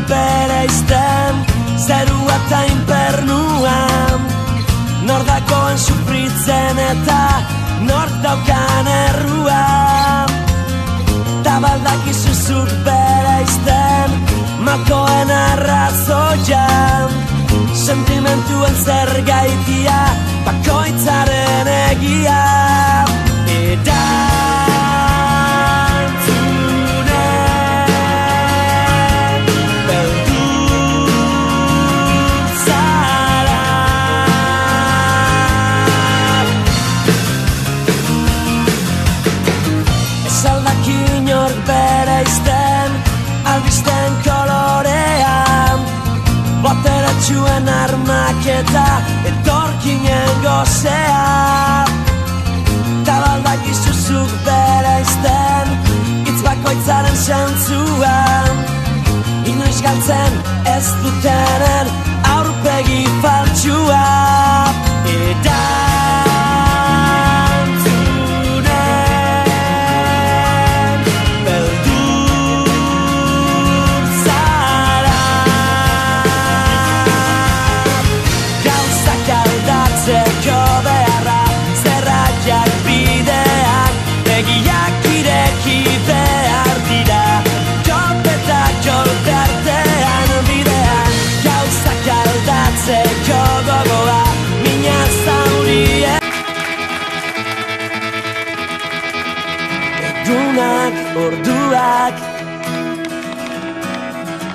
bereizten zerua eta infernuan. Nor dagoen sufritzen eta nork daukan erruan. Ta baldakizu zuk bereizten malkoen arrazoian. Sentimentuen zergaitia bakoitzaren egia. Erantzunen beldur zara. Ez aldaki inork bereizten albisten kolorean. Boteretsuen armak eta etorkinen gozea. Ta baldakizu zuk bereizten hitz bakoitzaren zentzuan. Inoiz galtzen ez dutenen aurpegi faltsua. Erantzunen beldur zara. Gauzak aldatzeko beharra zerraiak bideak begiak ireki behar dira. Kolpeta kolpe artean bidean gauzak aldatzeko gogoa mina zaurien. Egunak, orduak,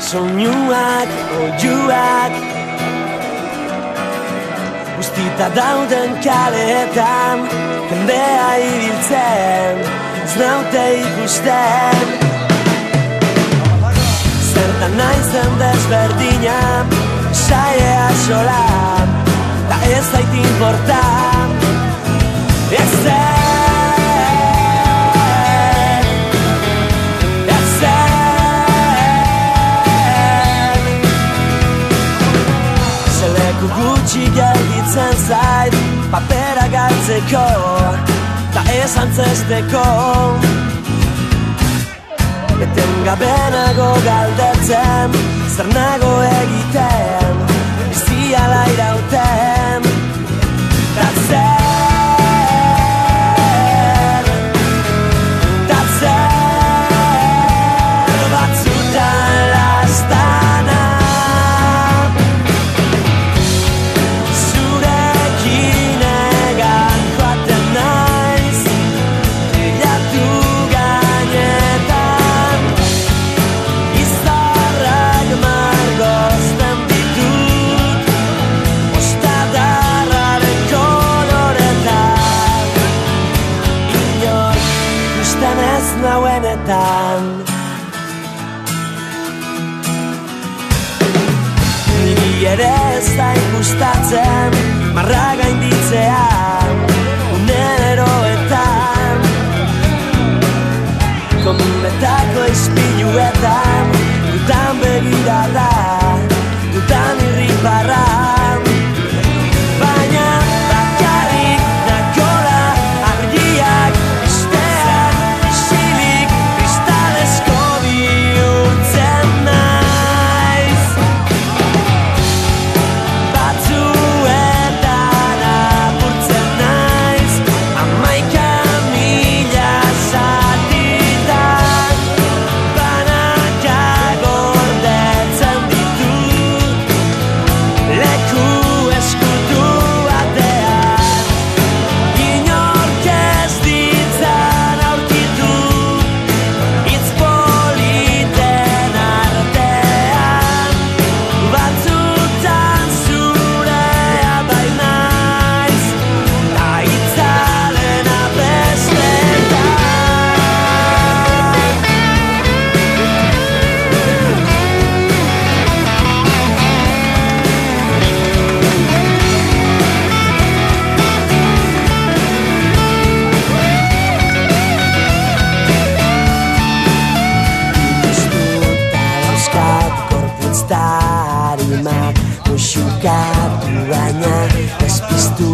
soinuak, oiuak, guztita dauden kaleetan jendea ibiltzen ez naute ikusten. Zertan naizen desberdina saia sola ta ez zait importan. Ezer zeleku gutxi gelditzen zait papera galtzeko ta ez antzesteko. Etengabenago galdetzen zer nago egiten biziala irauten. Ta zer batzutan lastana. Zurekin egan joaten naiz bilatu gainetan. Izarrak margozten ditut ostadarraren koloretan. Inor ikusten ez nauenetan. Niri ere ez da ikustatzen marra gainditzea uneroetan. Komunetako ispiluetan dutan begirada, dutan irribarra. Baina bakarrik nagola argiak istean isilik kristalezko bihurtzen naiz. Batzuetan apurtzen naiz 11.000 zatitan. Banaka gordetzen ditut leku eskutu batean. Inork ez ditzan aurkitu hitz politen artean. Batzutan zurea bai naiz ta hitzaren abestetan. Ikustuta dauzkat gorputz tarimak muxukatu baina ez piztu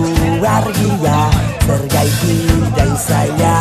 argia. Zergaitik dain zaila